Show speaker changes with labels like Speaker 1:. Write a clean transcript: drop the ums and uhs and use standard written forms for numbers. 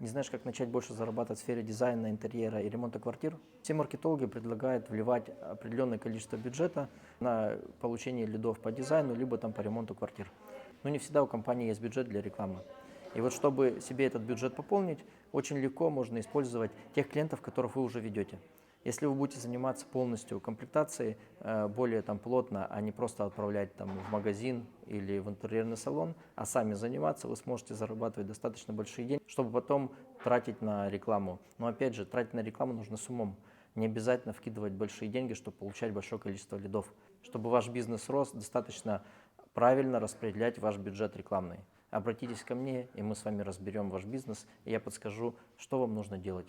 Speaker 1: Не знаешь, как начать больше зарабатывать в сфере дизайна, интерьера и ремонта квартир? Все маркетологи предлагают вливать определенное количество бюджета на получение лидов по дизайну, либо там по ремонту квартир. Но не всегда у компании есть бюджет для рекламы. И вот чтобы себе этот бюджет пополнить, очень легко можно использовать тех клиентов, которых вы уже ведете. Если вы будете заниматься полностью комплектацией более там плотно, а не просто отправлять там в магазин или в интерьерный салон, а сами заниматься, вы сможете зарабатывать достаточно большие деньги, чтобы потом тратить на рекламу. Но опять же, тратить на рекламу нужно с умом. Не обязательно вкидывать большие деньги, чтобы получать большое количество лидов. Чтобы ваш бизнес рос, достаточно правильно распределять ваш бюджет рекламный. Обратитесь ко мне, и мы с вами разберем ваш бизнес, и я подскажу, что вам нужно делать.